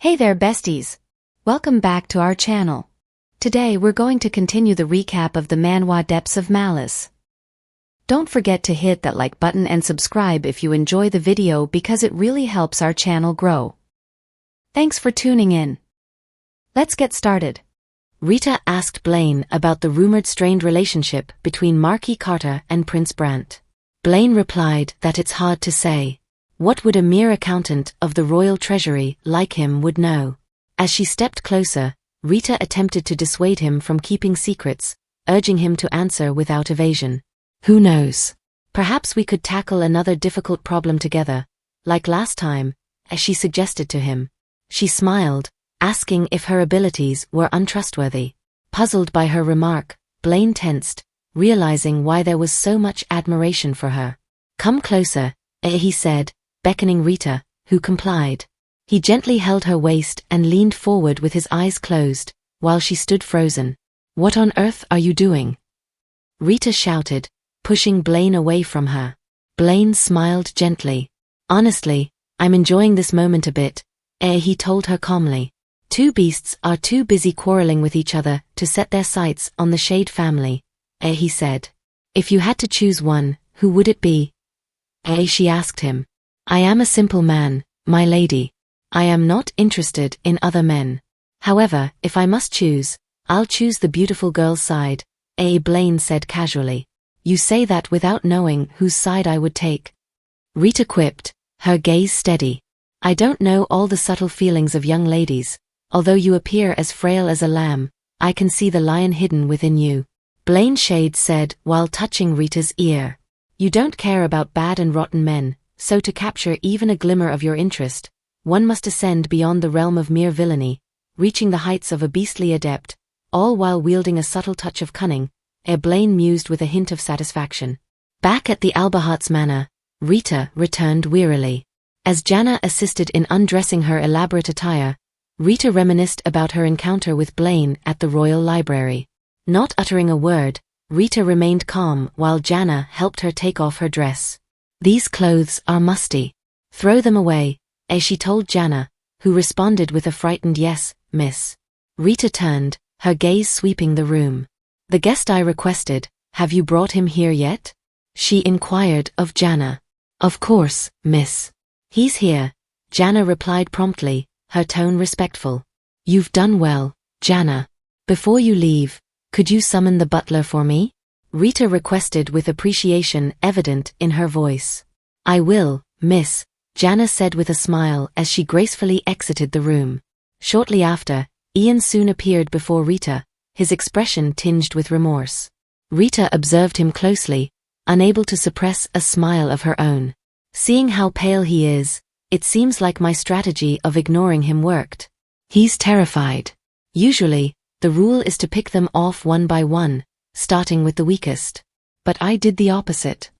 Hey there, besties! Welcome back to our channel. Today we're going to continue the recap of the manhwa Depths of Malice. Don't forget to hit that like button and subscribe if you enjoy the video because it really helps our channel grow. Thanks for tuning in. Let's get started. Rita asked Blaine about the rumored strained relationship between Marquis Carter and Prince Brant. Blaine replied that it's hard to say. What would a mere accountant of the royal treasury like him would know? As she stepped closer, Rita attempted to dissuade him from keeping secrets, urging him to answer without evasion. Who knows? Perhaps we could tackle another difficult problem together, like last time, as she suggested to him. She smiled, asking if her abilities were untrustworthy. Puzzled by her remark, Blaine tensed, realizing why there was so much admiration for her. Come closer, he said, beckoning Rita, who complied. He gently held her waist and leaned forward with his eyes closed, while she stood frozen. What on earth are you doing? Rita shouted, pushing Blaine away from her. Blaine smiled gently. Honestly, I'm enjoying this moment a bit, he told her calmly. Two beasts are too busy quarreling with each other to set their sights on the Shade family, he said. If you had to choose one, who would it be? She asked him. I am a simple man, my lady. I am not interested in other men. However, if I must choose, I'll choose the beautiful girl's side, Blaine said casually. You say that without knowing whose side I would take. Rita quipped, her gaze steady. I don't know all the subtle feelings of young ladies. Although you appear as frail as a lamb, I can see the lion hidden within you. Blaine Shade said while touching Rita's ear. You don't care about bad and rotten men. So to capture even a glimmer of your interest, one must ascend beyond the realm of mere villainy, reaching the heights of a beastly adept, all while wielding a subtle touch of cunning, Blaine mused with a hint of satisfaction. Back at the Alberhart's manor, Rita returned wearily. As Jana assisted in undressing her elaborate attire, Rita reminisced about her encounter with Blaine at the royal library. Not uttering a word, Rita remained calm while Jana helped her take off her dress. These clothes are musty. Throw them away, she told Jana, who responded with a frightened yes, miss. Rita turned, her gaze sweeping the room. The guest I requested, have you brought him here yet? She inquired of Jana. Of course, miss. He's here, Jana replied promptly, her tone respectful. You've done well, Jana. Before you leave, could you summon the butler for me? Rita requested with appreciation evident in her voice. I will, miss, Jana said with a smile as she gracefully exited the room. Shortly after, Ian soon appeared before Rita, his expression tinged with remorse. Rita observed him closely, unable to suppress a smile of her own. Seeing how pale he is, it seems like my strategy of ignoring him worked. He's terrified. Usually, the rule is to pick them off one by one, starting with the weakest. But I did the opposite.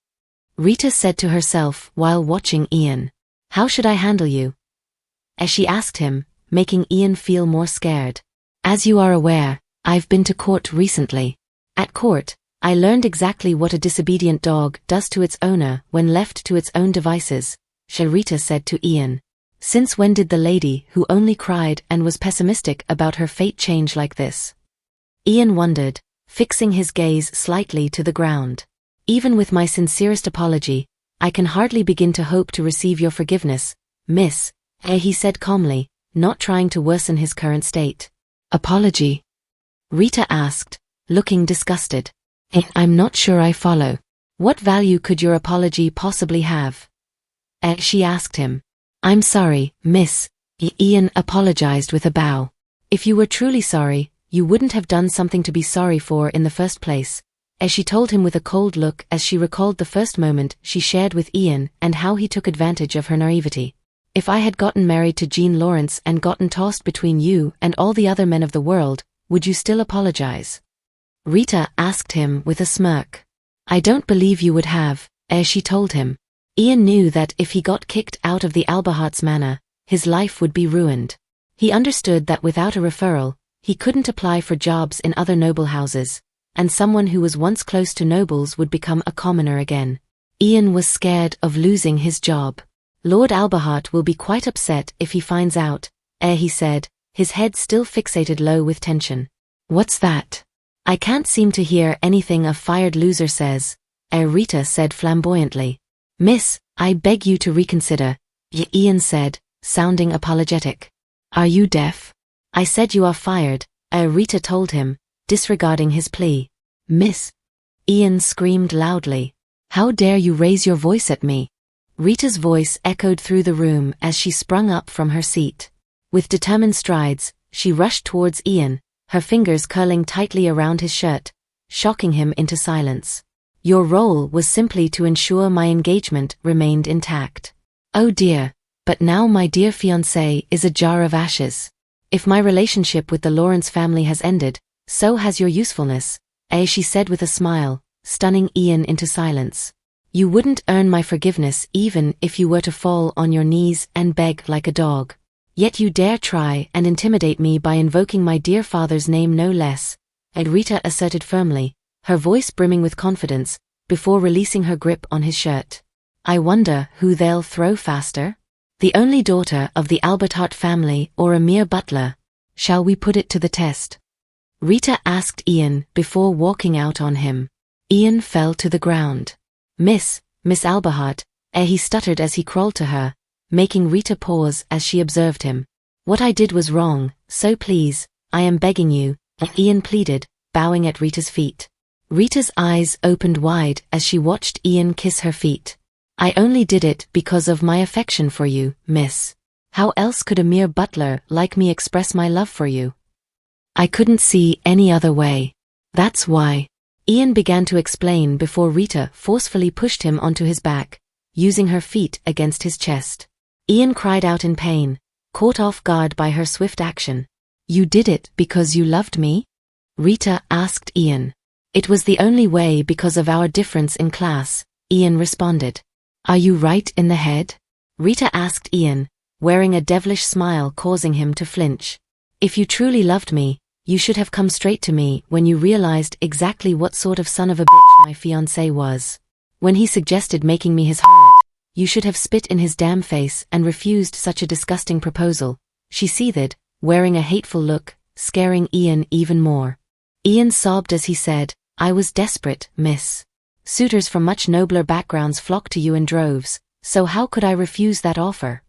Rita said to herself while watching Ian. How should I handle you? As she asked him, making Ian feel more scared. As you are aware, I've been to court recently. At court, I learned exactly what a disobedient dog does to its owner when left to its own devices, Rita said to Ian. Since when did the lady who only cried and was pessimistic about her fate change like this? Ian wondered, fixing his gaze slightly to the ground. Even with my sincerest apology, I can hardly begin to hope to receive your forgiveness, miss, he said calmly, not trying to worsen his current state. Apology? Rita asked, looking disgusted. I'm not sure I follow. What value could your apology possibly have? She asked him. I'm sorry, miss, Ian apologized with a bow. If you were truly sorry, you wouldn't have done something to be sorry for in the first place, as she told him with a cold look as she recalled the first moment she shared with Ian and how he took advantage of her naivety. If I had gotten married to Jean Lawrence and gotten tossed between you and all the other men of the world, would you still apologize? Rita asked him with a smirk. I don't believe you would have, as she told him. Ian knew that if he got kicked out of the Alberhart's manor, his life would be ruined. He understood that without a referral, he couldn't apply for jobs in other noble houses, and someone who was once close to nobles would become a commoner again. Ian was scared of losing his job. Lord Alberhart will be quite upset if he finds out, he said, his head still fixated low with tension. What's that? I can't seem to hear anything a fired loser says, Rita said flamboyantly. Miss, I beg you to reconsider, Ian said, sounding apologetic. Are you deaf? I said you are fired, Rita told him, disregarding his plea. Miss? Ian screamed loudly. How dare you raise your voice at me? Rita's voice echoed through the room as she sprung up from her seat. With determined strides, she rushed towards Ian, her fingers curling tightly around his shirt, shocking him into silence. Your role was simply to ensure my engagement remained intact. Oh dear, but now my dear fiancé is a jar of ashes. If my relationship with the Lawrence family has ended, so has your usefulness, she said with a smile, stunning Ian into silence. You wouldn't earn my forgiveness even if you were to fall on your knees and beg like a dog. Yet you dare try and intimidate me by invoking my dear father's name no less, Rita asserted firmly, her voice brimming with confidence, before releasing her grip on his shirt. I wonder who they'll throw faster? The only daughter of the Alberhart family or a mere butler? Shall we put it to the test? Rita asked Ian before walking out on him. Ian fell to the ground. Miss Alberhart, he stuttered as he crawled to her, making Rita pause as she observed him. What I did was wrong, so please, I am begging you, Ian pleaded, bowing at Rita's feet. Rita's eyes opened wide as she watched Ian kiss her feet. I only did it because of my affection for you, miss. How else could a mere butler like me express my love for you? I couldn't see any other way. That's why. Ian began to explain before Rita forcefully pushed him onto his back, using her feet against his chest. Ian cried out in pain, caught off guard by her swift action. You did it because you loved me? Rita asked Ian. It was the only way because of our difference in class, Ian responded. Are you right in the head? Rita asked Ian, wearing a devilish smile causing him to flinch. If you truly loved me, you should have come straight to me when you realized exactly what sort of son of a bitch my fiancé was. When he suggested making me his harlot, you should have spit in his damn face and refused such a disgusting proposal. She seethed, wearing a hateful look, scaring Ian even more. Ian sobbed as he said, I was desperate, miss. Suitors from much nobler backgrounds flocked to you in droves, so how could I refuse that offer?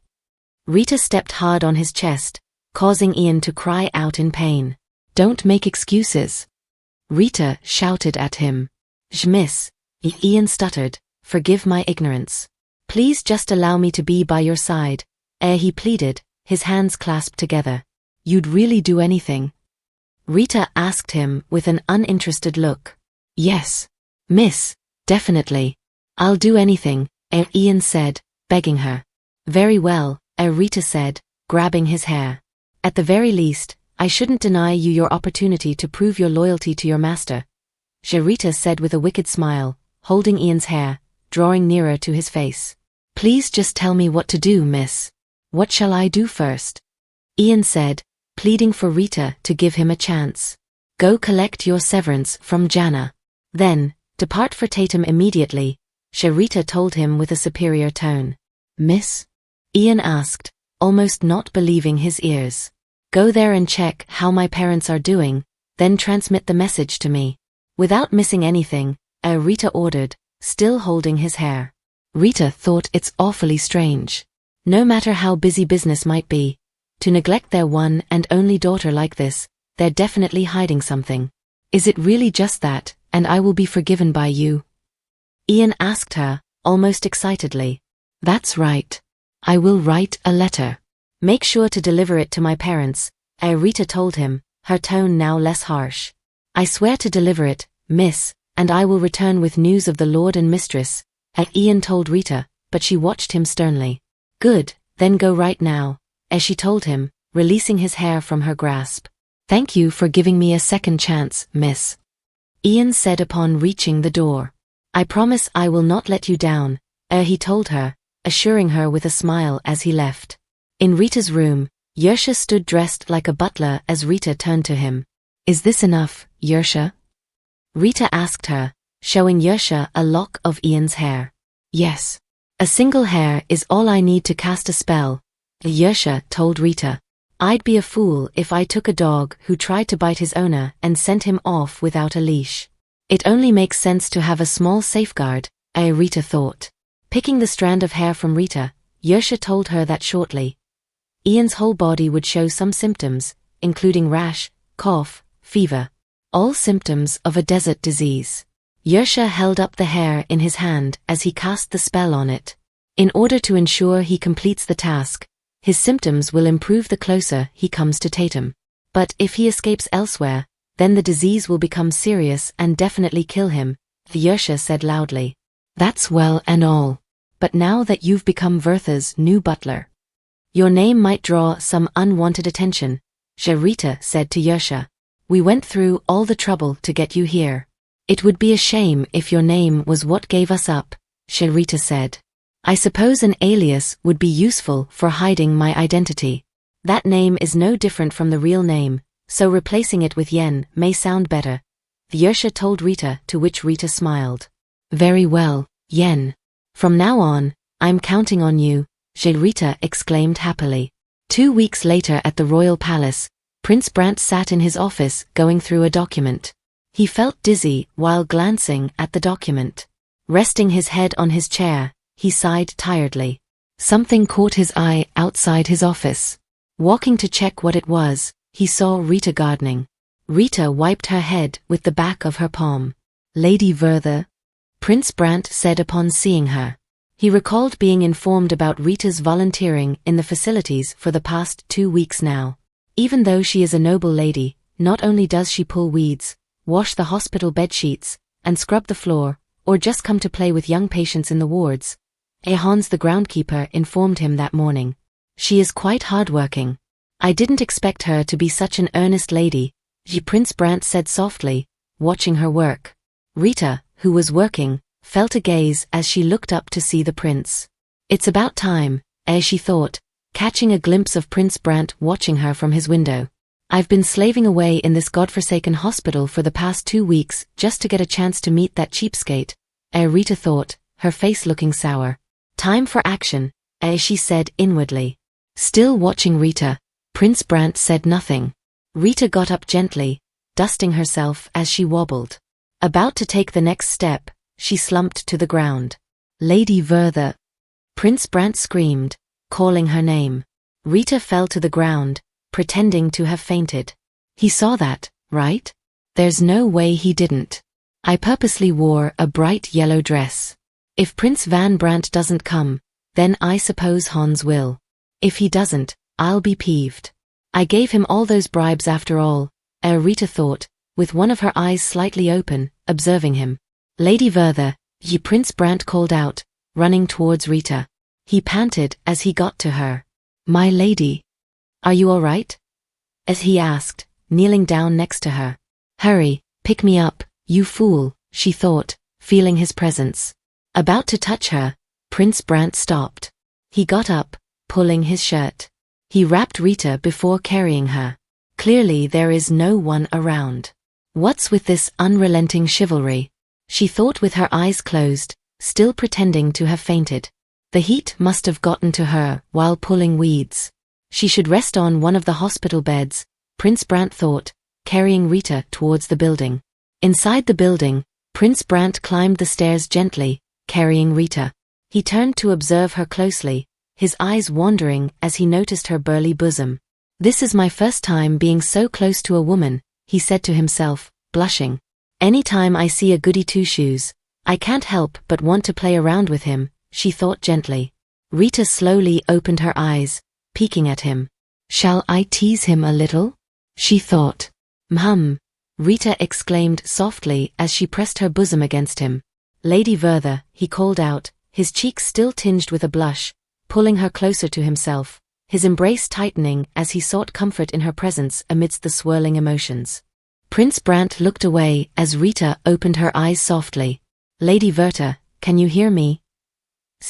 Rita stepped hard on his chest, causing Ian to cry out in pain. Don't make excuses. Rita shouted at him. Miss, Ian stuttered, forgive my ignorance. Please just allow me to be by your side, he pleaded, his hands clasped together. You'd really do anything? Rita asked him with an uninterested look. Yes, miss, definitely. I'll do anything, Ian said, begging her. Very well, Rita said, grabbing his hair. At the very least, I shouldn't deny you your opportunity to prove your loyalty to your master, Rita said with a wicked smile, holding Ian's hair, drawing nearer to his face. Please just tell me what to do, miss. What shall I do first? Ian said, pleading for Rita to give him a chance. Go collect your severance from Jana. Then, depart for Tatum immediately, Rita told him with a superior tone. Miss? Ian asked, almost not believing his ears. Go there and check how my parents are doing, then transmit the message to me. Without missing anything, Rita ordered, still holding his hair. Rita thought it's awfully strange. No matter how busy business might be, to neglect their one and only daughter like this, they're definitely hiding something. Is it really just that, and I will be forgiven by you? Ian asked her, almost excitedly. That's right. I will write a letter. Make sure to deliver it to my parents, Rita told him, her tone now less harsh. I swear to deliver it, miss, and I will return with news of the lord and mistress, Ian told Rita, but she watched him sternly. Good, then go right now, she told him, releasing his hair from her grasp. Thank you for giving me a second chance, miss. Ian said upon reaching the door. I promise I will not let you down, he told her, assuring her with a smile as he left. In Rita's room, Yersha stood dressed like a butler as Rita turned to him. Is this enough, Yersha? Rita asked her, showing Yersha a lock of Ian's hair. Yes. A single hair is all I need to cast a spell, Yersha told Rita. I'd be a fool if I took a dog who tried to bite his owner and sent him off without a leash. It only makes sense to have a small safeguard, Rita thought. Picking the strand of hair from Rita, Yersha told her that shortly Ian's whole body would show some symptoms, including rash, cough, fever. All symptoms of a desert disease. Yersha held up the hair in his hand as he cast the spell on it. In order to ensure he completes the task, his symptoms will improve the closer he comes to Tatum. But if he escapes elsewhere, then the disease will become serious and definitely kill him, Yersha said loudly. That's well and all. But now that you've become Verta's new butler, your name might draw some unwanted attention, Rita said to Yersha. We went through all the trouble to get you here. It would be a shame if your name was what gave us up, Rita said. I suppose an alias would be useful for hiding my identity. That name is no different from the real name, so replacing it with Yen may sound better, Yersha told Rita, to which Rita smiled. Very well, Yen. From now on, I'm counting on you, Rita exclaimed happily. 2 weeks later at the royal palace, Prince Brant sat in his office going through a document. He felt dizzy while glancing at the document. Resting his head on his chair, he sighed tiredly. Something caught his eye outside his office. Walking to check what it was, he saw Rita gardening. Rita wiped her head with the back of her palm. Lady Verta, Prince Brant said upon seeing her. He recalled being informed about Rita's volunteering in the facilities for the past 2 weeks now. Even though she is a noble lady, not only does she pull weeds, wash the hospital bedsheets, and scrub the floor, or just come to play with young patients in the wards, Hans the groundkeeper informed him that morning. She is quite hardworking. I didn't expect her to be such an earnest lady, Prince Brant said softly, watching her work. Rita, who was working, felt a gaze as she looked up to see the prince. It's about time, she thought, catching a glimpse of Prince Brant watching her from his window. I've been slaving away in this godforsaken hospital for the past 2 weeks just to get a chance to meet that cheapskate, Rita thought, her face looking sour. Time for action, she said inwardly. Still watching Rita, Prince Brant said nothing. Rita got up gently, dusting herself as she wobbled. About to take the next step, she slumped to the ground. Lady Verta! Prince Brant screamed, calling her name. Rita fell to the ground, pretending to have fainted. He saw that, right? There's no way he didn't. I purposely wore a bright yellow dress. If Prince Van Brant doesn't come, then I suppose Hans will. If he doesn't, I'll be peeved. I gave him all those bribes after all, Rita thought, with one of her eyes slightly open, observing him. Lady Verta, Prince Brant called out, running towards Rita. He panted as he got to her. My lady. Are you all right? As he asked, kneeling down next to her. Hurry, pick me up, you fool, she thought, feeling his presence. About to touch her, Prince Brant stopped. He got up, pulling his shirt. He wrapped Rita before carrying her. Clearly there is no one around. What's with this unrelenting chivalry? She thought with her eyes closed, still pretending to have fainted. The heat must have gotten to her while pulling weeds. She should rest on one of the hospital beds, Prince Brant thought, carrying Rita towards the building. Inside the building, Prince Brant climbed the stairs gently, carrying Rita. He turned to observe her closely, his eyes wandering as he noticed her burly bosom. This is my first time being so close to a woman, he said to himself, blushing. Any time I see a goody two-shoes, I can't help but want to play around with him, she thought gently. Rita slowly opened her eyes, peeking at him. Shall I tease him a little? She thought. Rita exclaimed softly as she pressed her bosom against him. Lady Verta, he called out, his cheeks still tinged with a blush, pulling her closer to himself, his embrace tightening as he sought comfort in her presence amidst the swirling emotions. Prince Brant looked away as Rita opened her eyes softly. Lady Verta, can you hear me?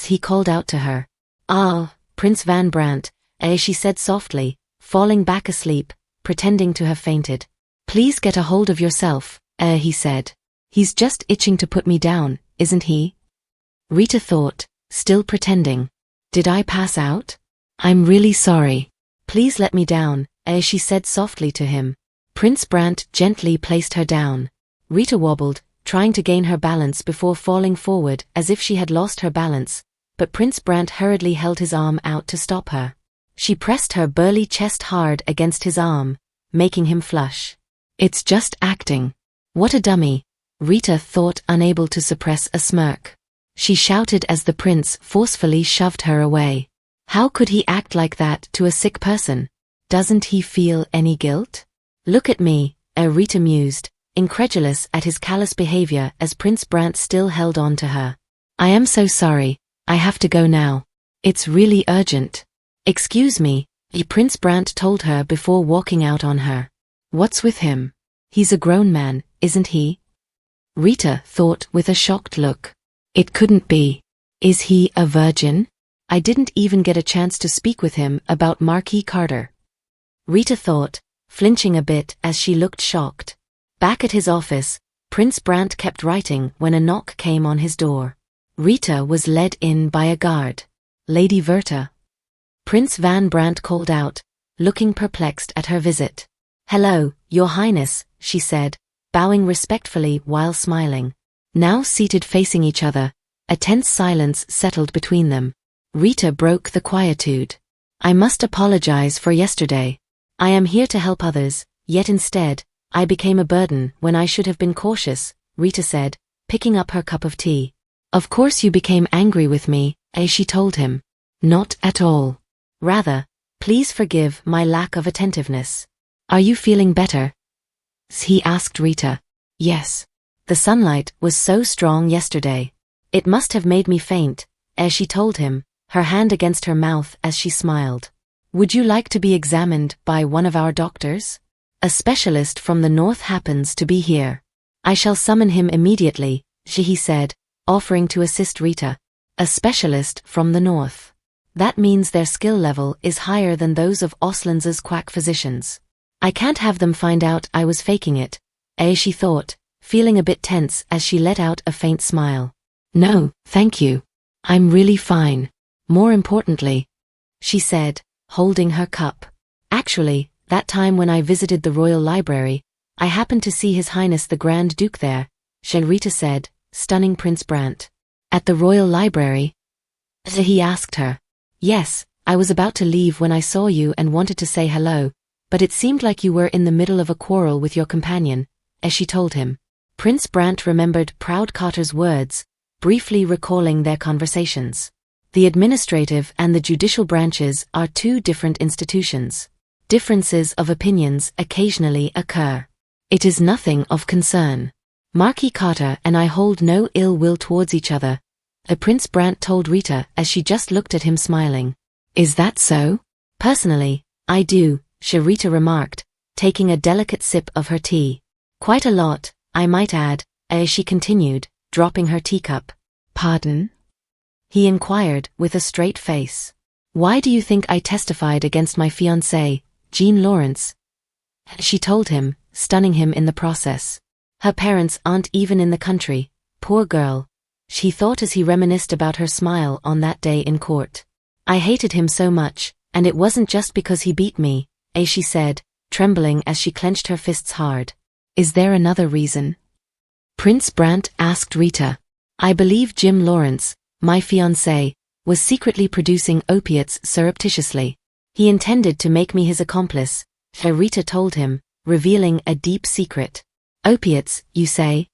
He called out to her. Ah, Prince Van Brant, she said softly, falling back asleep, pretending to have fainted. Please get a hold of yourself, he said. He's just itching to put me down, isn't he? Rita thought, still pretending. Did I pass out? I'm really sorry. Please let me down, she said softly to him. Prince Brant gently placed her down. Rita wobbled, trying to gain her balance before falling forward as if she had lost her balance, but Prince Brant hurriedly held his arm out to stop her. She pressed her burly chest hard against his arm, making him flush. It's just acting. What a dummy, Rita thought, unable to suppress a smirk. She shouted as the prince forcefully shoved her away. How could he act like that to a sick person? Doesn't he feel any guilt? Look at me, Rita mused, incredulous at his callous behavior as Prince Brant still held on to her. I am so sorry, I have to go now. It's really urgent. Excuse me, Prince Brant told her before walking out on her. What's with him? He's a grown man, isn't he? Rita thought with a shocked look. It couldn't be. Is he a virgin? I didn't even get a chance to speak with him about Marquis Carter. Rita thought, flinching a bit as she looked shocked. Back at his office, Prince Brant kept writing when a knock came on his door. Rita was led in by a guard. Lady Verta. Prince Van Brant called out, looking perplexed at her visit. Hello, Your Highness, she said, bowing respectfully while smiling. Now seated facing each other, a tense silence settled between them. Rita broke the quietude. I must apologize for yesterday. I am here to help others, yet instead, I became a burden when I should have been cautious, Rita said, picking up her cup of tea. Of course you became angry with me, she told him. Not at all. Rather, please forgive my lack of attentiveness. Are you feeling better? He asked Rita. Yes. The sunlight was so strong yesterday. It must have made me faint, she told him, her hand against her mouth as she smiled. Would you like to be examined by one of our doctors? A specialist from the north happens to be here. I shall summon him immediately, he said, offering to assist Rita. A specialist from the north. That means their skill level is higher than those of Oslands's quack physicians. I can't have them find out I was faking it, she thought, feeling a bit tense as she let out a faint smile. No, thank you. I'm really fine. More importantly, she said, holding her cup. Actually, that time when I visited the Royal Library, I happened to see His Highness the Grand Duke there, Rita said, stunning Prince Brant. At the Royal Library? He asked her. Yes, I was about to leave when I saw you and wanted to say hello, but it seemed like you were in the middle of a quarrel with your companion, she told him. Prince Brant remembered Proud Carter's words, briefly recalling their conversations. The administrative and the judicial branches are two different institutions. Differences of opinions occasionally occur. It is nothing of concern. Marquis Carter and I hold no ill will towards each other, Prince Brant told Rita as she just looked at him smiling. Is that so? Personally, I do, Rita remarked, taking a delicate sip of her tea. Quite a lot, I might add, she continued, dropping her teacup. Pardon? He inquired with a straight face. Why do you think I testified against my fiancée, Jean Lawrence? She told him, stunning him in the process. Her parents aren't even in the country, poor girl. She thought as he reminisced about her smile on that day in court. I hated him so much, and it wasn't just because he beat me, she said, trembling as she clenched her fists hard. Is there another reason? Prince Brant asked Rita. I believe Jim Lawrence, my fiancé, was secretly producing opiates surreptitiously. He intended to make me his accomplice, Rita told him, revealing a deep secret. Opiates, you say?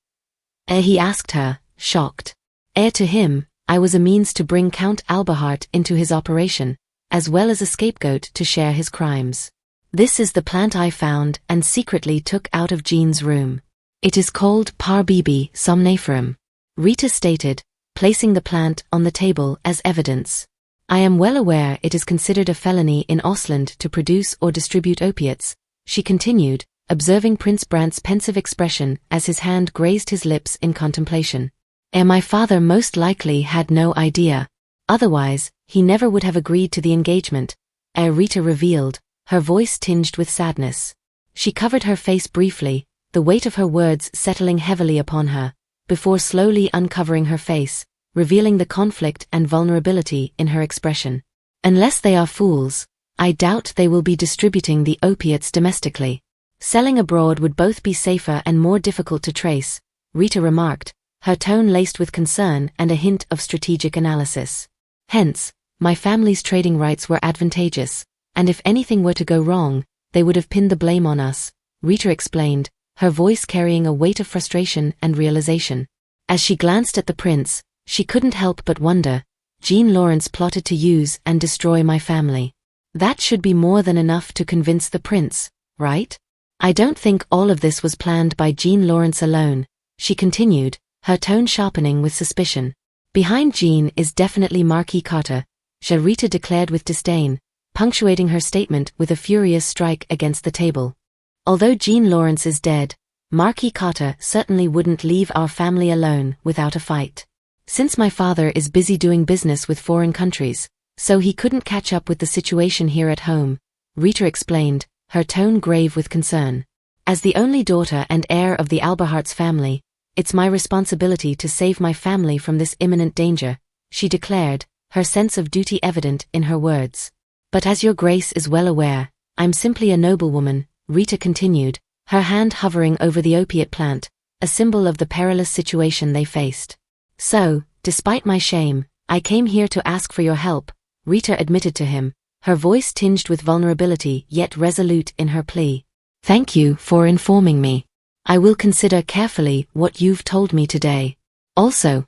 He asked her, shocked. To him, I was a means to bring Count Alberhart into his operation, as well as a scapegoat to share his crimes. This is the plant I found and secretly took out of Jean's room. It is called Parbibi somniferum, Rita stated, placing the plant on the table as evidence. I am well aware it is considered a felony in Osland to produce or distribute opiates, she continued, observing Prince Brant's pensive expression as his hand grazed his lips in contemplation. My father most likely had no idea. Otherwise, he never would have agreed to the engagement, Rita revealed, her voice tinged with sadness. She covered her face briefly, the weight of her words settling heavily upon her, before slowly uncovering her face, revealing the conflict and vulnerability in her expression. Unless they are fools, I doubt they will be distributing the opiates domestically. Selling abroad would both be safer and more difficult to trace, Rita remarked, her tone laced with concern and a hint of strategic analysis. Hence, my family's trading rights were advantageous, and if anything were to go wrong, they would have pinned the blame on us, Rita explained, her voice carrying a weight of frustration and realization. As she glanced at the prince, she couldn't help but wonder, Jean Lawrence plotted to use and destroy my family. That should be more than enough to convince the prince, right? I don't think all of this was planned by Jean Lawrence alone, she continued, her tone sharpening with suspicion. Behind Jean is definitely Marquis Carter, Rita declared with disdain, punctuating her statement with a furious strike against the table. Although Jean Lawrence is dead, Marquis Carter certainly wouldn't leave our family alone without a fight. Since my father is busy doing business with foreign countries, so he couldn't catch up with the situation here at home, Rita explained, her tone grave with concern. As the only daughter and heir of the Alberhart's family, it's my responsibility to save my family from this imminent danger, she declared, her sense of duty evident in her words. But as your grace is well aware, I'm simply a noblewoman, Rita continued, her hand hovering over the opiate plant, a symbol of the perilous situation they faced. So, despite my shame, I came here to ask for your help, Rita admitted to him, her voice tinged with vulnerability yet resolute in her plea. Thank you for informing me. I will consider carefully what you've told me today. Also,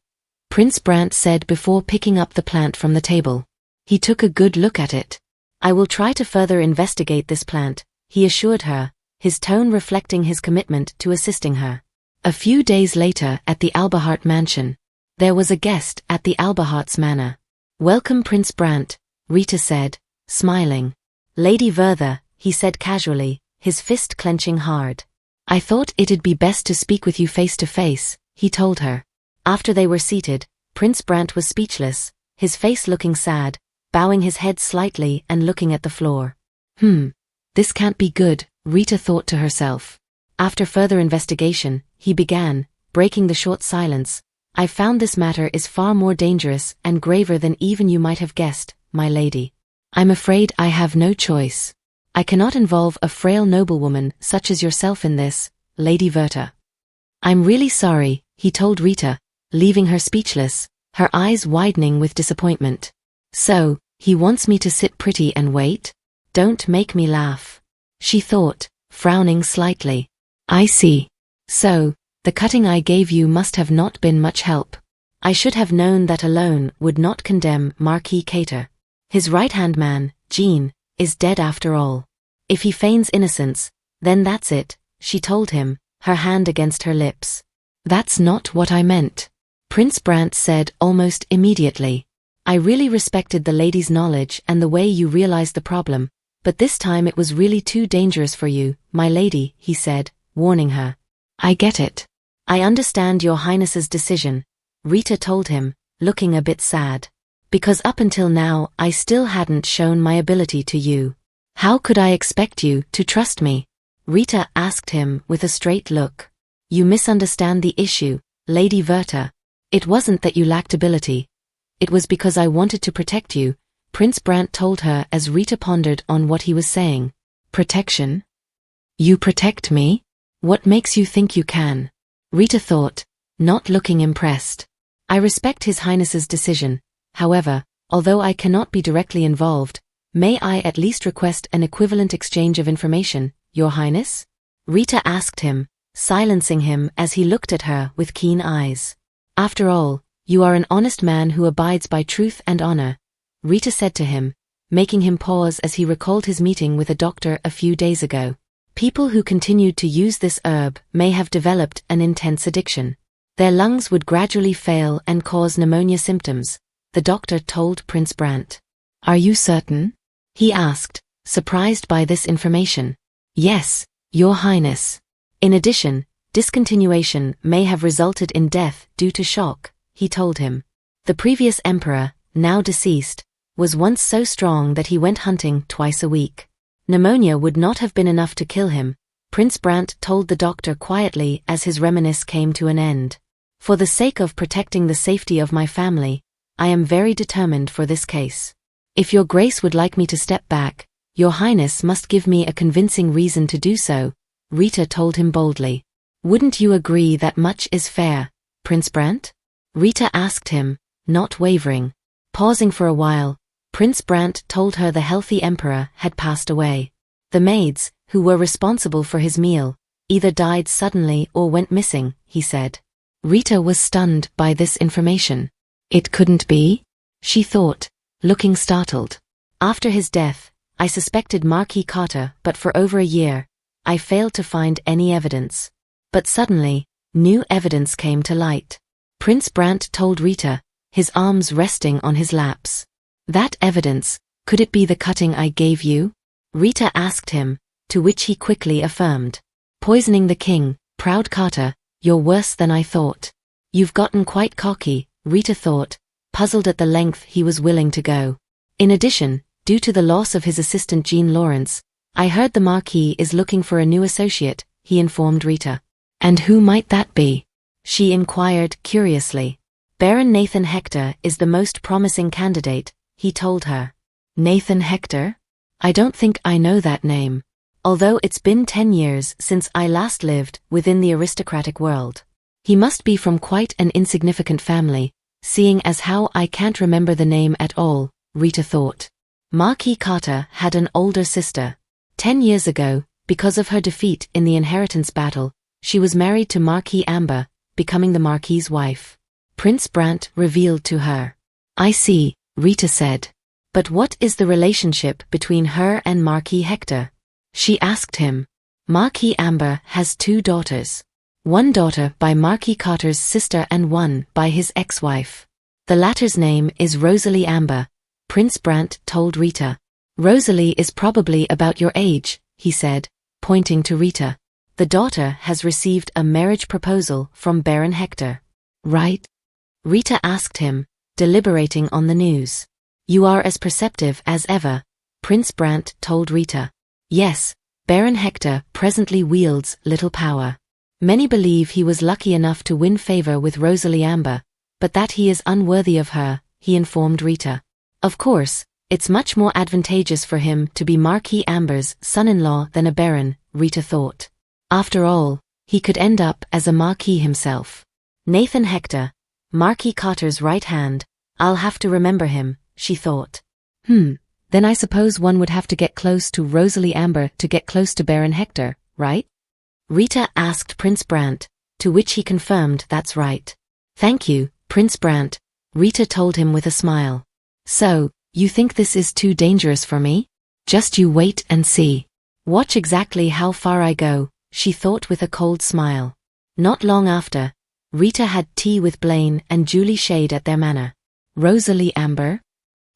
Prince Brant said before picking up the plant from the table. He took a good look at it. I will try to further investigate this plant, he assured her, his tone reflecting his commitment to assisting her. A few days later at the Alberhart mansion, there was a guest at the Alberhart's manor. Welcome Prince Brant, Rita said, smiling. Lady Verta, he said casually, his fist clenching hard. I thought it'd be best to speak with you face to face, he told her. After they were seated, Prince Brant was speechless, his face looking sad, bowing his head slightly and looking at the floor. This can't be good, Rita thought to herself. After further investigation, he began, breaking the short silence. I found this matter is far more dangerous and graver than even you might have guessed, my lady. I'm afraid I have no choice. I cannot involve a frail noblewoman such as yourself in this, Lady Verta. I'm really sorry, he told Rita, leaving her speechless, her eyes widening with disappointment. So, he wants me to sit pretty and wait? Don't make me laugh. She thought, frowning slightly. I see. So, the cutting I gave you must have not been much help. I should have known that alone would not condemn Marquis Carter. His right-hand man, Jean, is dead after all. If he feigns innocence, then that's it, she told him, her hand against her lips. That's not what I meant, Prince Brant said almost immediately. I really respected the lady's knowledge and the way you realized the problem, but this time it was really too dangerous for you, my lady, he said, warning her. I get it. I understand your highness's decision, Rita told him, looking a bit sad. Because up until now I still hadn't shown my ability to you. How could I expect you to trust me? Rita asked him with a straight look. You misunderstand the issue, Lady Verta. It wasn't that you lacked ability. It was because I wanted to protect you, Prince Brant told her as Rita pondered on what he was saying. Protection? You protect me? What makes you think you can? Rita thought, not looking impressed. I respect His Highness's decision. However, although I cannot be directly involved, may I at least request an equivalent exchange of information, Your Highness? Rita asked him, silencing him as he looked at her with keen eyes. After all, you are an honest man who abides by truth and honor, Rita said to him, making him pause as he recalled his meeting with a doctor a few days ago. People who continued to use this herb may have developed an intense addiction. Their lungs would gradually fail and cause pneumonia symptoms, the doctor told Prince Brant. Are you certain? He asked, surprised by this information. Yes, Your Highness. In addition, discontinuation may have resulted in death due to shock, he told him. The previous emperor, now deceased, was once so strong that he went hunting twice a week. Pneumonia would not have been enough to kill him, Prince Brant told the doctor quietly as his reminiscence came to an end. For the sake of protecting the safety of my family, I am very determined for this case. If your grace would like me to step back, Your Highness must give me a convincing reason to do so, Rita told him boldly. Wouldn't you agree that much is fair, Prince Brant? Rita asked him, not wavering. Pausing for a while, Prince Brant told her the healthy emperor had passed away. The maids, who were responsible for his meal, either died suddenly or went missing, he said. Rita was stunned by this information. It couldn't be? She thought, looking startled. After his death, I suspected Marquis Carter, but for over a year, I failed to find any evidence. But suddenly, new evidence came to light. Prince Brant told Rita, his arms resting on his laps. That evidence, could it be the cutting I gave you? Rita asked him, to which he quickly affirmed. Poisoning the king, proud Carter, you're worse than I thought. You've gotten quite cocky, Rita thought, puzzled at the length he was willing to go. In addition, due to the loss of his assistant Jean Lawrence, I heard the Marquis is looking for a new associate, he informed Rita. And who might that be? She inquired curiously. Baron Nathan Hector is the most promising candidate, he told her. Nathan Hector? I don't think I know that name. Although it's been 10 years since I last lived within the aristocratic world. He must be from quite an insignificant family, seeing as how I can't remember the name at all, Rita thought. Marquis Carter had an older sister. 10 years ago, because of her defeat in the inheritance battle, she was married to Marquis Amber, becoming the Marquis's wife. Prince Brant revealed to her. I see, Rita said. But what is the relationship between her and Marquis Hector? She asked him. Marquis Amber has 2 daughters. One daughter by Marquis Carter's sister and one by his ex-wife. The latter's name is Rosalie Amber, Prince Brant told Rita. Rosalie is probably about your age, he said, pointing to Rita. The daughter has received a marriage proposal from Baron Hector. Right? Rita asked him, deliberating on the news. You are as perceptive as ever, Prince Brant told Rita. Yes, Baron Hector presently wields little power. Many believe he was lucky enough to win favor with Rosalie Amber, but that he is unworthy of her, he informed Rita. Of course, it's much more advantageous for him to be Marquis Amber's son-in-law than a baron, Rita thought. After all, he could end up as a marquis himself. Nathan Hector, Marquis Carter's right hand, I'll have to remember him, she thought. Then I suppose one would have to get close to Rosalie Amber to get close to Baron Hector, right? Rita asked Prince Brant, to which he confirmed that's right. Thank you, Prince Brant, Rita told him with a smile. So, you think this is too dangerous for me? Just you wait and see. Watch exactly how far I go, she thought with a cold smile. Not long after, Rita had tea with Blaine and Julie Shade at their manor. Rosalie Amber?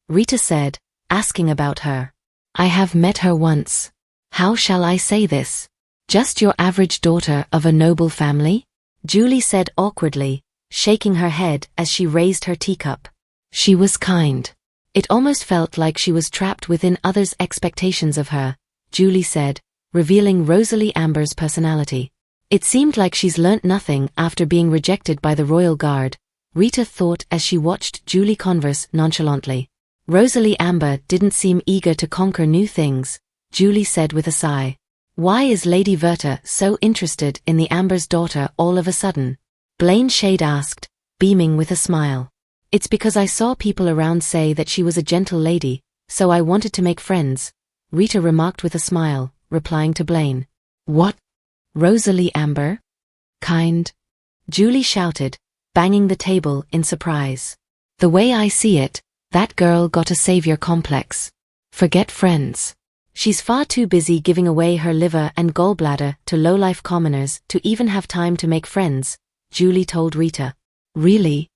Rita said, asking about her. I have met her once. How shall I say this? Just your average daughter of a noble family? Julie said awkwardly, shaking her head as she raised her teacup. She was kind. It almost felt like she was trapped within others' expectations of her, Julie said, revealing Rosalie Amber's personality. It seemed like she's learnt nothing after being rejected by the royal guard, Rita thought as she watched Julie converse nonchalantly. Rosalie Amber didn't seem eager to conquer new things, Julie said with a sigh. Why is Lady Verta so interested in the Amber's daughter all of a sudden? Blaine Shade asked, beaming with a smile. It's because I saw people around say that she was a gentle lady, so I wanted to make friends, Rita remarked with a smile, replying to Blaine. What? Rosalie Amber? Kind? Julie shouted, banging the table in surprise. The way I see it, that girl got a savior complex. Forget friends. She's far too busy giving away her liver and gallbladder to low-life commoners to even have time to make friends, Julie told Rita. Really?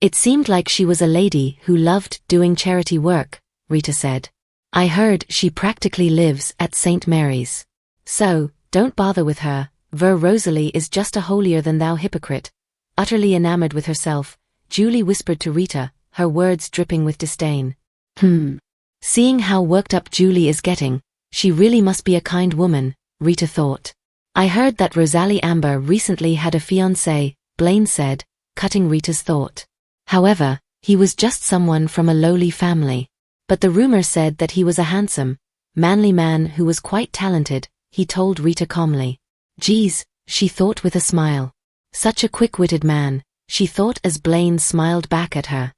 It seemed like she was a lady who loved doing charity work, Rita said. I heard she practically lives at St. Mary's. So, don't bother with her, Rosalie is just a holier-than-thou hypocrite. Utterly enamored with herself, Julie whispered to Rita, her words dripping with disdain. Seeing how worked up Julie is getting, she really must be a kind woman, Rita thought. I heard that Rosalie Amber recently had a fiancé, Blaine said, cutting Rita's thought. However, he was just someone from a lowly family. But the rumor said that he was a handsome, manly man who was quite talented, he told Rita calmly. Geez, she thought with a smile. Such a quick-witted man, she thought as Blaine smiled back at her.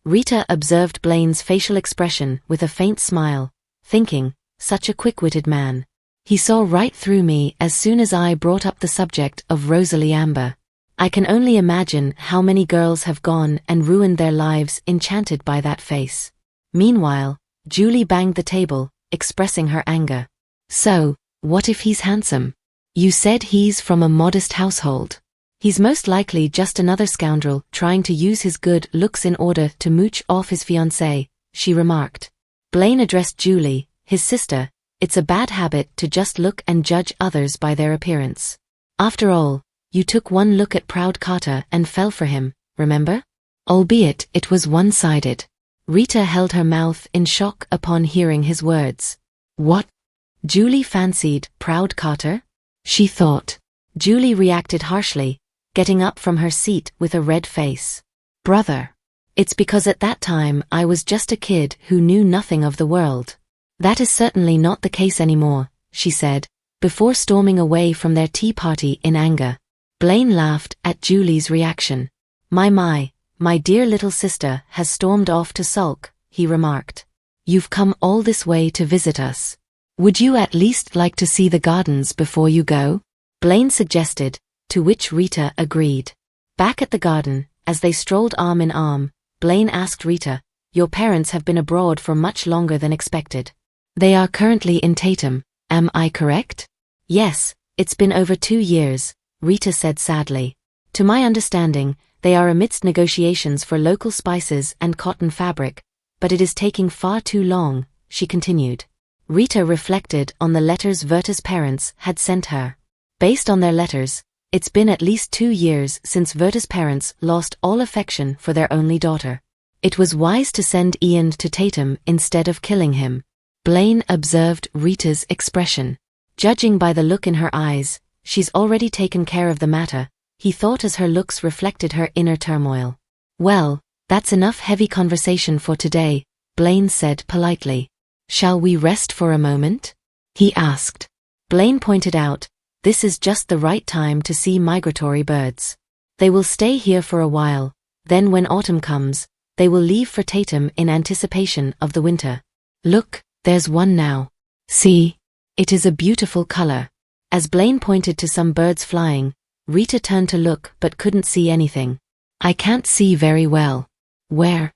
Rita observed Blaine's facial expression with a faint smile, thinking, such a quick-witted man. He saw right through me as soon as I brought up the subject of Rosalie Amber. I can only imagine how many girls have gone and ruined their lives enchanted by that face. Meanwhile, Julie banged the table, expressing her anger. So, what if he's handsome? You said he's from a modest household. He's most likely just another scoundrel trying to use his good looks in order to mooch off his fiancée, she remarked. Blaine addressed Julie, his sister. It's a bad habit to just look and judge others by their appearance. After all, you took one look at Proud Carter and fell for him, remember? Albeit it was one-sided. Rita held her mouth in shock upon hearing his words. What? Julie fancied Proud Carter? She thought. Julie reacted harshly, getting up from her seat with a red face. Brother. It's because at that time I was just a kid who knew nothing of the world. That is certainly not the case anymore, she said, before storming away from their tea party in anger. Blaine laughed at Julie's reaction. My dear little sister has stormed off to sulk, he remarked. You've come all this way to visit us. Would you at least like to see the gardens before you go? Blaine suggested, to which Rita agreed. Back at the garden, as they strolled arm in arm, Blaine asked Rita, Your parents have been abroad for much longer than expected. They are currently in Tatum, am I correct? Yes, it's been over 2 years, Rita said sadly. To my understanding, they are amidst negotiations for local spices and cotton fabric, but it is taking far too long, she continued. Rita reflected on the letters Verta's parents had sent her. Based on their letters, it's been at least 2 years since Verta's parents lost all affection for their only daughter. It was wise to send Ian to Tatum instead of killing him. Blaine observed Rita's expression. Judging by the look in her eyes, she's already taken care of the matter, he thought as her looks reflected her inner turmoil. Well, that's enough heavy conversation for today, Blaine said politely. Shall we rest for a moment? He asked. Blaine pointed out, this is just the right time to see migratory birds. They will stay here for a while, then when autumn comes, they will leave for Tatum in anticipation of the winter. Look, there's one now. See? It is a beautiful color. As Blaine pointed to some birds flying, Rita turned to look but couldn't see anything. I can't see very well. Where?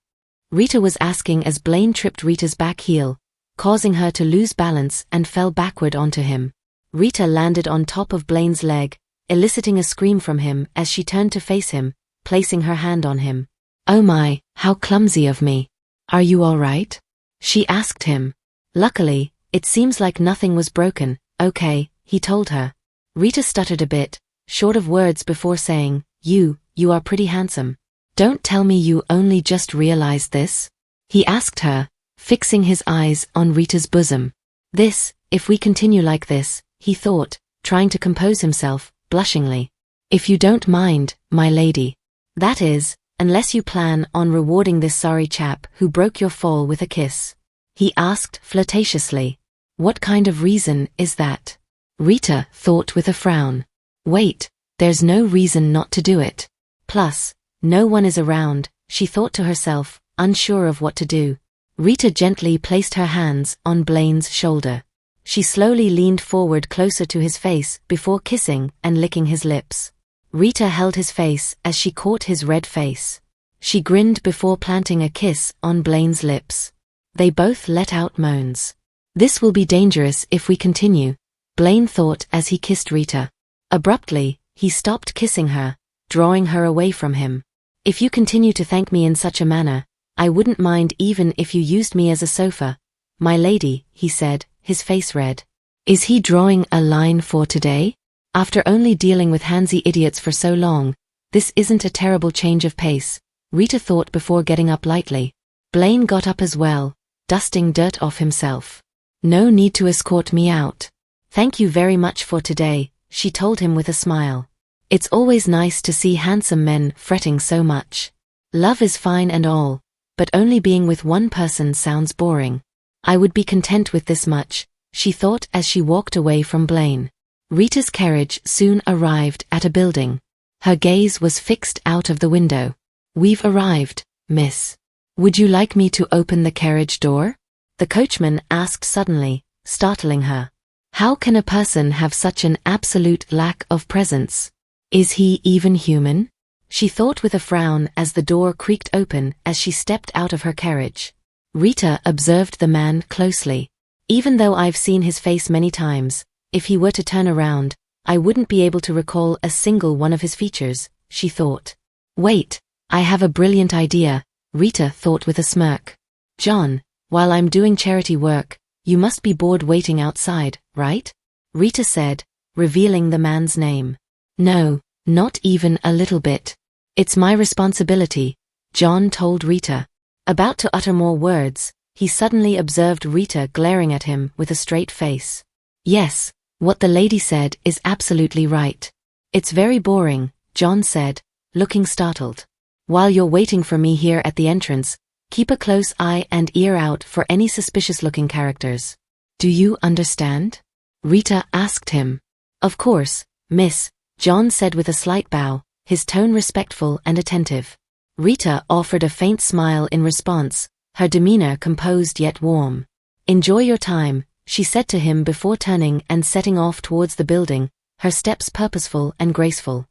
Rita was asking as Blaine tripped Rita's back heel, causing her to lose balance and fell backward onto him. Rita landed on top of Blaine's leg, eliciting a scream from him as she turned to face him, placing her hand on him. Oh my, how clumsy of me. Are you all right? She asked him. Luckily, it seems like nothing was broken, okay, he told her. Rita stuttered a bit, short of words before saying, You are pretty handsome. Don't tell me you only just realized this? He asked her, fixing his eyes on Rita's bosom. If we continue like this, he thought, trying to compose himself, blushingly. If you don't mind, my lady. That is, unless you plan on rewarding this sorry chap who broke your fall with a kiss. He asked flirtatiously. What kind of reason is that? Rita thought with a frown. Wait, there's no reason not to do it. Plus, no one is around, she thought to herself, unsure of what to do. Rita gently placed her hands on Blaine's shoulder. She slowly leaned forward closer to his face before kissing and licking his lips. Rita held his face as she caught his red face. She grinned before planting a kiss on Blaine's lips. They both let out moans. This will be dangerous if we continue, Blaine thought as he kissed Rita. Abruptly, he stopped kissing her, drawing her away from him. If you continue to thank me in such a manner, I wouldn't mind even if you used me as a sofa. My lady, he said, his face red. Is he drawing a line for today? After only dealing with handsy idiots for so long, this isn't a terrible change of pace, Rita thought before getting up lightly. Blaine got up as well, dusting dirt off himself. No need to escort me out. Thank you very much for today, she told him with a smile. It's always nice to see handsome men fretting so much. Love is fine and all, but only being with one person sounds boring. I would be content with this much, she thought as she walked away from Blaine. Rita's carriage soon arrived at a building. Her gaze was fixed out of the window. "We've arrived, miss. Would you like me to open the carriage door?" the coachman asked suddenly, startling her. How can a person have such an absolute lack of presence? Is he even human? She thought with a frown as the door creaked open as she stepped out of her carriage. Rita observed the man closely. "Even though I've seen his face many times, if he were to turn around, I wouldn't be able to recall a single one of his features," she thought. "Wait, I have a brilliant idea," Rita thought with a smirk. "John, while I'm doing charity work, you must be bored waiting outside, right?" Rita said, revealing the man's name. "No, not even a little bit. It's my responsibility," John told Rita. About to utter more words, he suddenly observed Rita glaring at him with a straight face. "Yes, what the lady said is absolutely right. It's very boring," John said, looking startled. "While you're waiting for me here at the entrance, keep a close eye and ear out for any suspicious-looking characters. Do you understand?" Rita asked him. "Of course, miss," John said with a slight bow, his tone respectful and attentive. Rita offered a faint smile in response, her demeanor composed yet warm. "Enjoy your time," she said to him before turning and setting off towards the building, her steps purposeful and graceful.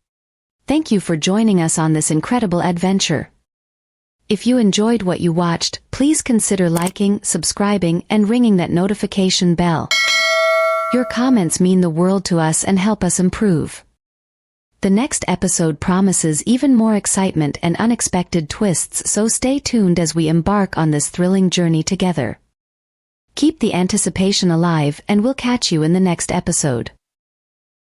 Thank you for joining us on this incredible adventure. If you enjoyed what you watched, please consider liking, subscribing, and ringing that notification bell. Your comments mean the world to us and help us improve. The next episode promises even more excitement and unexpected twists, so stay tuned as we embark on this thrilling journey together. Keep the anticipation alive, and we'll catch you in the next episode.